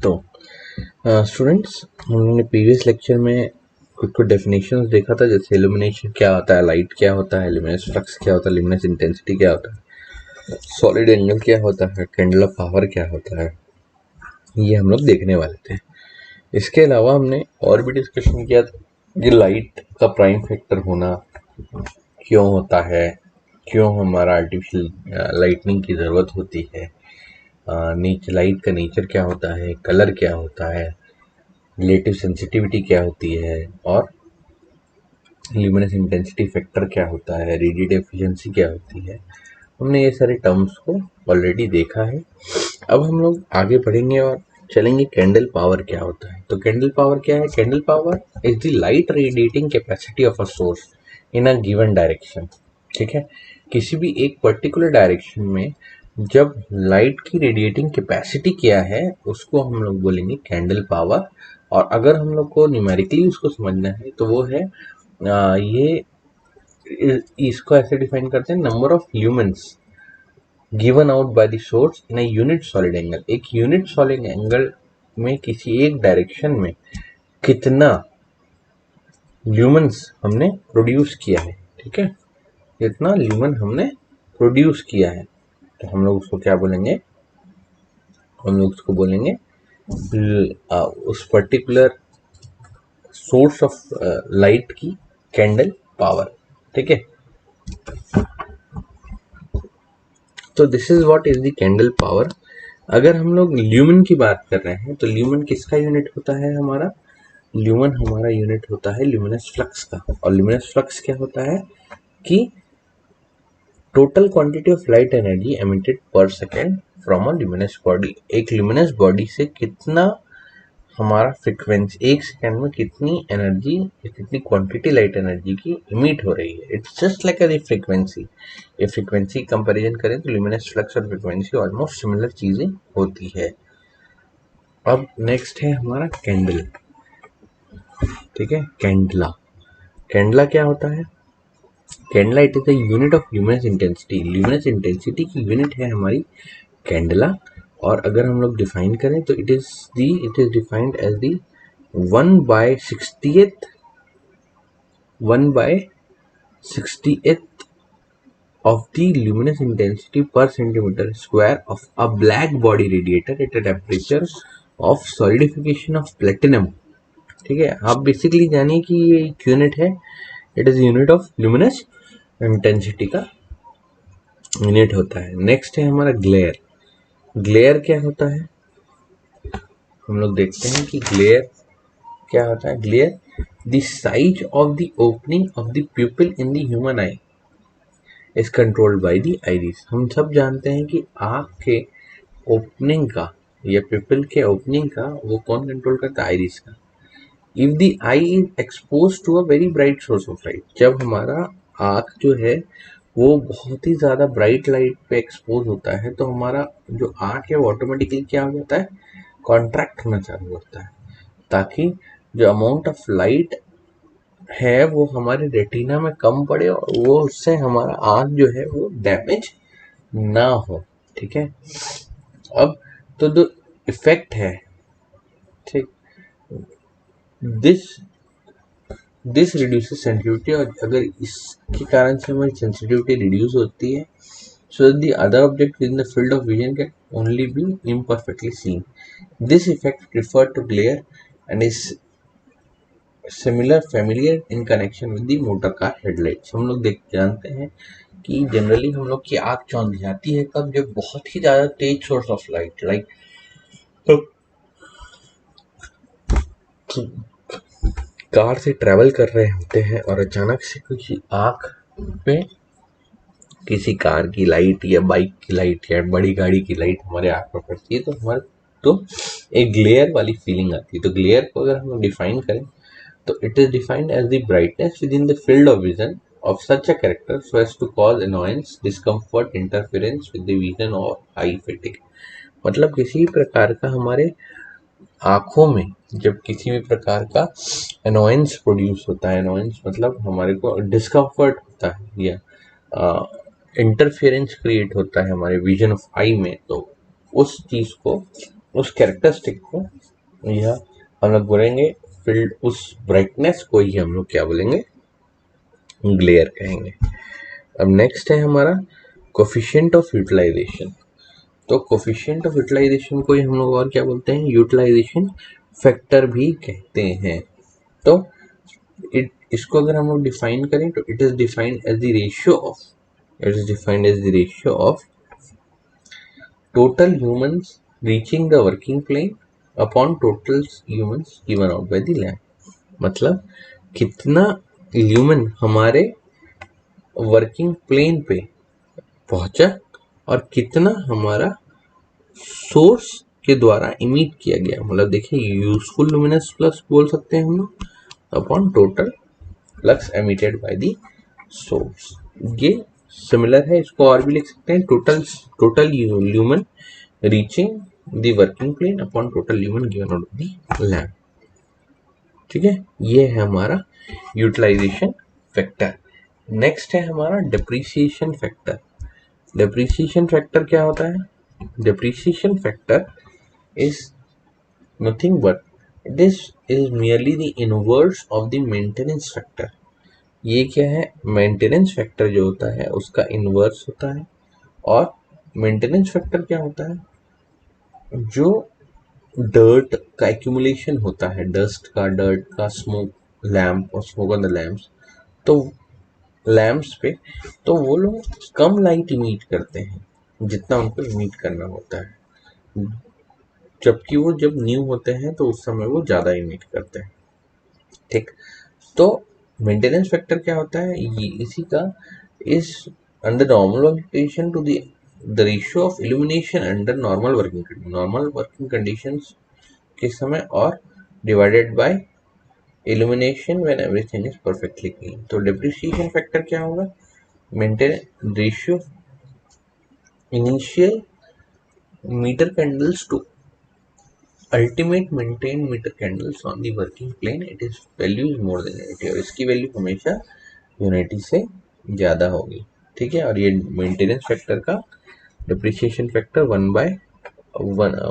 तो स्टूडेंट्स, हमने previous lecture में कुछ डेफिनेशंस देखा था, जैसे इल्यूमिनेशन क्या होता है, लाइट क्या होता है, ल्यूमिनस फ्लक्स क्या होता है, ल्यूमिनस इंटेंसिटी क्या होता है, सॉलिड एंगल क्या होता है, कैंडल ऑफ पावर क्या होता है। ये हम लोग देखने वाले थे। इसके अलावा हमने और भी डिस्कशन किया था कि लाइट का प्राइम फैक्टर होना क्यों होता है, क्यों हमारा आर्टिफिशियल लाइटनिंग की ज़रूरत होती है, लाइट का नेचर क्या होता है, कलर क्या होता है, रिलेटिव सेंसिटिविटी क्या होती है, और ल्यूमिनस इंटेंसिटी फैक्टर क्या होता है, रेडिएटिव एफिशिएंसी क्या होती है। हमने ये सारे टर्म्स को ऑलरेडी देखा है। अब हम लोग आगे बढ़ेंगे और चलेंगे कैंडल पावर क्या होता है। तो कैंडल पावर क्या है? Candle power is the light radiating capacity of a source in a given direction. ठीक है, किसी भी एक पर्टिकुलर डायरेक्शन में जब लाइट की रेडिएटिंग कैपेसिटी क्या है उसको हम लोग बोलेंगे कैंडल पावर। और अगर हम लोग को न्यूमेरिकली उसको समझना है तो वो है ये इसको ऐसे डिफाइन करते हैं, number of lumens given out by the source in a unit solid angle. एक यूनिट सॉलिड एंगल में किसी एक डायरेक्शन में कितना ल्यूमेंस हमने प्रोड्यूस किया है। ठीक है, कितना ल्यूमेन हमने प्रोड्यूस किया है, तो हम लोग उसको क्या बोलेंगे? हम लोग उसको बोलेंगे उस पर्टिकुलर सोर्स ऑफ लाइट की कैंडल पावर। ठीक है, तो this is what is the candle power. अगर हम लोग ल्यूमेन की बात कर रहे हैं तो ल्यूमेन किसका यूनिट होता है? हमारा ल्यूमेन हमारा यूनिट होता है ल्यूमिनस फ्लक्स का। और ल्यूमिनस फ्लक्स क्या होता है कि total quantity of light energy emitted per second from a luminous body. एक ल्यूमिनस बॉडी से कितना हमारा फ्रीक्वेंसी, एक सेकेंड में कितनी एनर्जी, कितनी क्वांटिटी लाइट एनर्जी की इमिट हो रही है। It's just like a frequency. ये फ्रीक्वेंसी कंपैरिजन करें तो ल्यूमिनस फ्लक्स और फ्रीक्वेंसी ऑलमोस्ट सिमिलर चीजें होती है। अब नेक्स्ट है हमारा कैंडल। ठीक है, कैंडला। कैंडला क्या होता है? Candela it is the unit of luminous intensity. Luminous intensity की यूनिट है हमारी कैंडला। और अगर हम लोग डिफाइन करें तो it is defined as the 1/68 of the luminous intensity per centimeter square of a black body radiator at a temperature of solidification of platinum। ठीक है, आप बेसिकली जानिए कि ये एक यूनिट है, it is unit of luminous intensity का unit होता है। नेक्स्ट है हमारा ग्लेयर। ग्लेयर क्या होता है? हम लोग देखते हैं कि ग्लेयर क्या होता है। Glare, the size of the opening of the प्यूपिल in the human I is controlled by the iris. हम सब जानते हैं कि आँख के ओपनिंग का या प्यूपिल के ओपनिंग का वो कौन कंट्रोल करता है? आइरिस का। If the eye is expose to a very bright source of light, जब हमारा आँख जो है वो बहुत ही ज़्यादा ब्राइट लाइट पे एक्सपोज होता है तो हमारा जो आँख है वो ऑटोमेटिकली क्या हो जाता है? कॉन्ट्रैक्ट होना चालू होता है, ताकि जो अमाउंट ऑफ लाइट है वो हमारे रेटिना में कम पड़े और वो उससे हमारा आँख जो है वो डैमेज ना हो। ठीक है, अब तो जो इफेक्ट है, ठीक, दिस दिस रिड्यूसेस सेंसिटिविटी। और अगर इसके कारण से हमारी सेंसिटिविटी रिड्यूस होती है so that the other object within the field of vision can only be imperfectly seen. This effect referred to glare and is familiar in connection with the motor car headlights। हम लोग जानते हैं कि generally हम लोग की आँख चौंध जाती है कब? जब बहुत ही ज़्यादा तेज source of light, like car से ट्रैवल कर रहे होते हैं और अचानक से किसी आँख पे किसी कार की लाइट या बाइक की लाइट या बड़ी गाड़ी की लाइट हमारे आँख पर पड़ती है तो हमारे तो एक ग्लेयर वाली फीलिंग आती है। तो ग्लेयर को अगर हम डिफाइन करें तो it is defined as the brightness within the field of vision of such a character so as to cause annoyance, discomfort, interference with the vision और आई फैटिग। मतलब किसी प्रकार का हमारे आँखों में जब किसी भी प्रकार का अनोयंस प्रोड्यूस होता है, अनोयंस मतलब हमारे को डिस्कम्फर्ट होता है या इंटरफेरेंस क्रिएट होता है हमारे विजन ऑफ आई में, तो उस चीज को उस कैरेक्टरिस्टिक को या हम लोग बोलेंगे फील्ड, उस ब्राइटनेस को ही हम लोग क्या बोलेंगे, ग्लेयर कहेंगे। अब नेक्स्ट है हमारा कोफिशिएंट ऑफ यूटिलाइजेशन। तो कोफिशिएंट ऑफ यूटिलाइजेशन को ही हम लोग और क्या बोलते हैं, यूटिलाइजेशन फैक्टर भी कहते हैं। तो इसको अगर हम लोग डिफाइन करें तो it is defined as the ratio of total humans reaching the working plane upon total humans given out by the lab। मतलब कितना ह्यूमन हमारे वर्किंग प्लेन पे पहुंचा और कितना हमारा सोर्स के द्वारा इमिट किया गया। मतलब देखिए यूजफुल लुमिनस फ्लक्स बोल सकते हैं हम लोग upon total flux emitted by the source. ये सिमिलर है, इसको और भी लिख सकते हैं, total lumen reaching the working plane upon total lumen given out the lab. ठीक है, ये है हमारा यूटिलाइजेशन फैक्टर। नेक्स्ट है हमारा डेप्रिसिएशन फैक्टर। डेप्रिसिएशन फैक्टर क्या होता है? Depreciation factor is nothing but this is merely the inverse of the maintenance factor। ये क्या है? मेंटेनेंस फैक्टर जो होता है उसका इनवर्स होता है। और मेंटेनेंस फैक्टर क्या होता है? जो डर्ट का एक्यूमुलेशन होता है, डस्ट का, डर्ट का, स्मोक लैम्प और स्मोक ऑन द लैम्प्स, तो लैम्प्स पे तो वो लोग कम लाइट इमिट करते हैं जितना उनको इमिट करना होता है, जबकि वो जब न्यू होते हैं तो उस समय वो ज़्यादा इमिट करते हैं। ठीक, तो मेंटेनेंस फैक्टर क्या होता है? ये इसी का is under normal condition to the ratio of illumination under normal working conditions के समय और divided by illumination when everything is perfectly clean. तो डेप्रिसिएशन फैक्टर क्या होगा? Maintain ratio initial metre candles to ultimate maintain metre candles on the working plane, it is value is more than unity. और इसकी value हमेशा unity से ज़्यादा होगी। ठीक है, और ये मेंटेनेंस फैक्टर का डिप्रिसिएशन फैक्टर 1/1,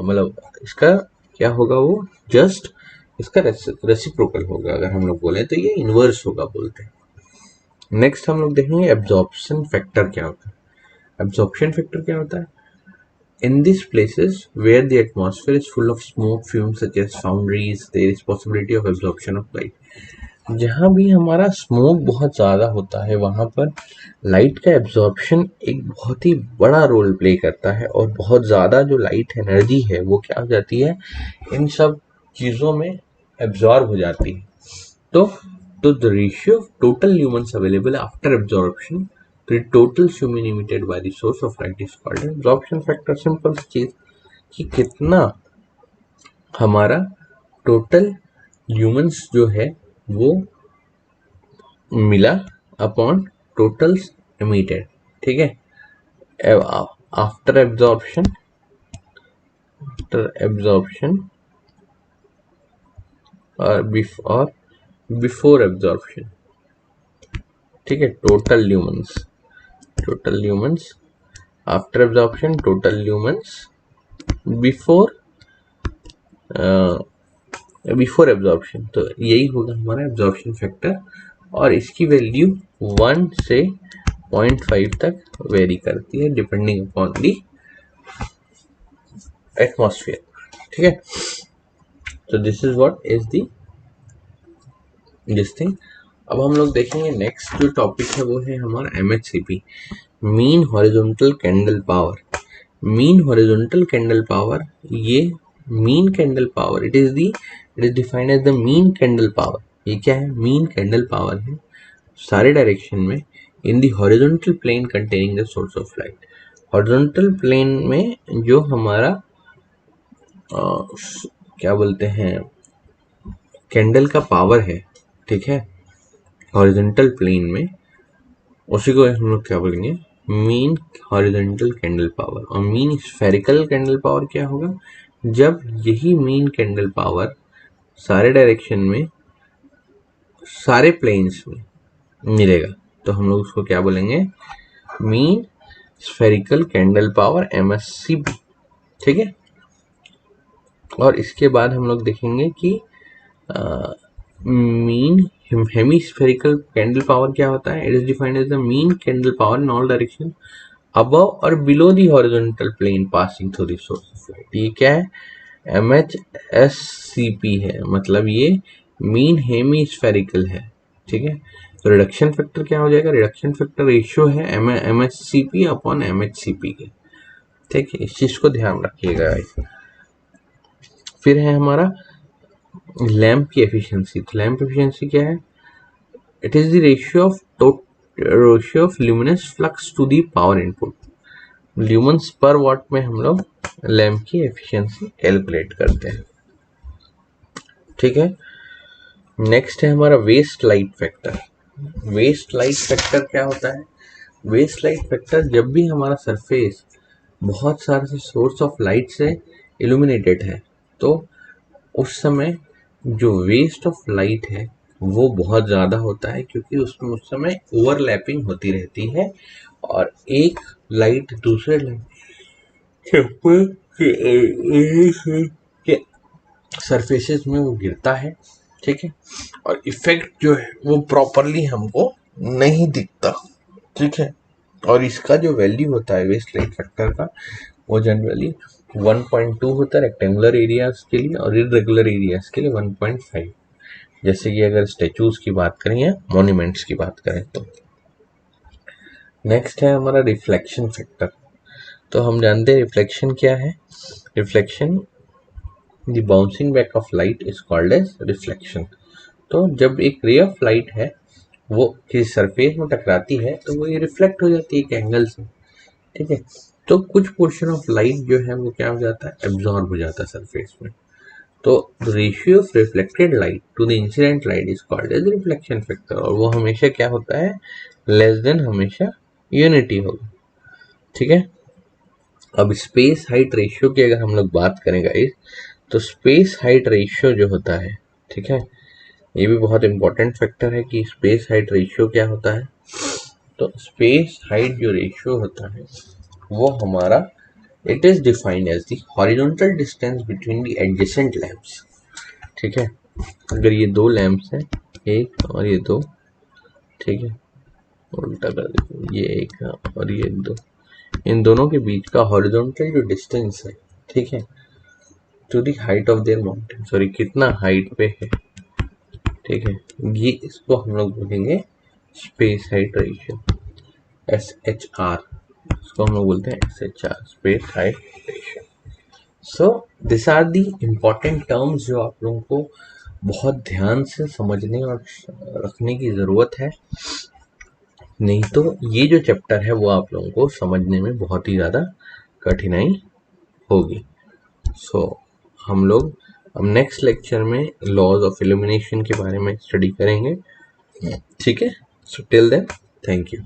मतलब इसका क्या होगा, वो जस्ट इसका रेसिप्रोकल होगा। अगर हम लोग बोले तो ये इनवर्स होगा बोलते हैं। नेक्स्ट हम लोग देखेंगे एब्जॉर्प्शन फैक्टर क्या होता है। एब्जॉर्प्शन फैक्टर क्या होता है? In these places where the atmosphere is full of smoke fumes such as foundries, there is possibility of absorption of light। जहाँ भी हमारा स्मोक बहुत ज़्यादा होता है वहाँ पर लाइट का एब्जॉर्प्शन एक बहुत ही बड़ा रोल प्ले करता है, और बहुत ज़्यादा जो लाइट एनर्जी है वो क्या हो जाती है, इन सब चीज़ों में एब्जॉर्ब हो जाती है। तो the ratio of total lumens available after absorption तो the total lumen emitted by the source of light is called absorption factor। Simple चीज कि कितना हमारा टोटल ल्यूमेंस जो है वो मिला अपॉन टोटल्स एमिटेड। ठीक है, आफ्टर एब्जॉर्प्शन और बिफोर एब्जॉर्प्शन। ठीक है, total lumens after absorption, total lumens before absorption. तो यही होगा हमारा एब्जॉर्प्शन फैक्टर, और इसकी वैल्यू 1 से 0.5 तक वेरी करती है डिपेंडिंग अपॉन दी एटमॉस्फेयर। ठीक है, तो this is what is the this thing. अब हम लोग देखेंगे नेक्स्ट जो टॉपिक है वो है हमारा MHCP, mean horizontal candle power. Mean horizontal candle power, ये mean candle power it is defined as the mean candle power. ये क्या है? मीन कैंडल पावर है सारे डायरेक्शन में in the horizontal plane containing the source of light. Horizontal plane में जो हमारा क्या बोलते हैं कैंडल का पावर है, ठीक है, हॉरिजॉन्टल प्लेन में, उसी को हम लोग क्या बोलेंगे, मीन हॉरिजॉन्टल कैंडल पावर। और मीन स्फेरिकल कैंडल पावर क्या होगा? जब यही मीन कैंडल पावर सारे डायरेक्शन में सारे प्लेन्स में मिलेगा तो हम लोग उसको क्या बोलेंगे, mean spherical candle power MSCP। ठीक है, और इसके बाद हम लोग देखेंगे कि मीन हेमिस्फेरिकल कैंडल पावर क्या होता है. It is defined as the mean candle power in all direction above और below the horizontal plane passing through the source of light. ये क्या है? MHSCP है, मतलब ये मीन हेमिस्फेरिकल है. ठीक है. तो रिडक्शन फैक्टर क्या हो जाएगा? रिडक्शन फैक्टर रेशियो है MHCP अपॉन MHCP के. ठीक है, इस चीज को ध्यान रखिएगा. फिर है हमारा लैंप की एफिशिएंसी. तो लैंप एफिशिएंसी क्या है? It is the ratio of luminous flux to the power input. Lumens per watt में हम लोग लैंप की एफिशिएंसी कैलकुलेट करते हैं. ठीक है. नेक्स्ट है हमारा waste light factor. Waste light factor क्या होता है? वेस्ट लाइट फैक्टर जब भी हमारा सरफेस बहुत सारे सोर्स ऑफ लाइट से इल्यूमिनेटेड है तो उस समय जो वेस्ट ऑफ लाइट है वो बहुत ज़्यादा होता है, क्योंकि उसमें उस समय ओवरलैपिंग होती रहती है और एक लाइट दूसरे लाइट के सरफेसेस में वो गिरता है. ठीक है. और इफेक्ट जो है वो प्रॉपरली हमको नहीं दिखता. ठीक है. और इसका जो वैल्यू होता है वेस्ट लाइट फैक्टर का वो जनरली 1.2 होता है रेक्टेंगुलर एरियाज के लिए और इरेगुलर एरियाज के लिए 1.5. जैसे कि अगर स्टेचूज की बात करें या मॉन्यूमेंट्स की बात करें तो. नेक्स्ट है हमारा रिफ्लेक्शन फैक्टर. तो हम जानते हैं रिफ्लेक्शन क्या है. Reflection the bouncing back of light is called as reflection. तो जब एक रे ऑफ लाइट है वो किसी सरफेस में टकराती है तो वो ये रिफ्लेक्ट हो जाती है एक एंगल से. ठीक है. तो कुछ पोर्शन ऑफ लाइट जो है वो क्या हो जाता है? एब्जॉर्ब हो जाता है सरफेस में. तो ratio of reflected light to the incident light is called as reflection factor. और वो हमेशा क्या होता है? लेस देन हमेशा यूनिटी होगा. ठीक है. अब स्पेस हाइट रेशियो की अगर हम लोग बात करें गाइस, तो स्पेस हाइट रेशियो जो होता है, ठीक है, ये भी बहुत इंपॉर्टेंट फैक्टर है कि स्पेस हाइट रेशियो क्या होता है. तो स्पेस हाइट जो रेशियो होता है वो हमारा it is defined as the horizontal distance between the adjacent lamps. ठीक है. अगर ये दो लैंप्स हैं, एक और ये दो, ठीक है, उल्टा कर दीजिए, ये एक है और ये दो, इन दोनों के बीच का हॉरिजॉन्टल जो डिस्टेंस है, ठीक है, to the height of their mountain, sorry कितना हाइट पे है, ठीक है, ये इसको हम लोग बोलेंगे स्पेस हाइट रेशियो, SHR. इसको हम लोग बोलते हैं SHR, space height ratio. So this are the important terms जो आप लोगों को बहुत ध्यान से समझने और रखने की ज़रूरत है. नहीं तो ये जो चैप्टर है वो आप लोगों को समझने में बहुत ही ज़्यादा कठिनाई होगी. सो हम लोग अब नेक्स्ट लेक्चर में लॉज ऑफ इल्यूमिनेशन के बारे में स्टडी करेंगे. ठीक है. So till then, thank you.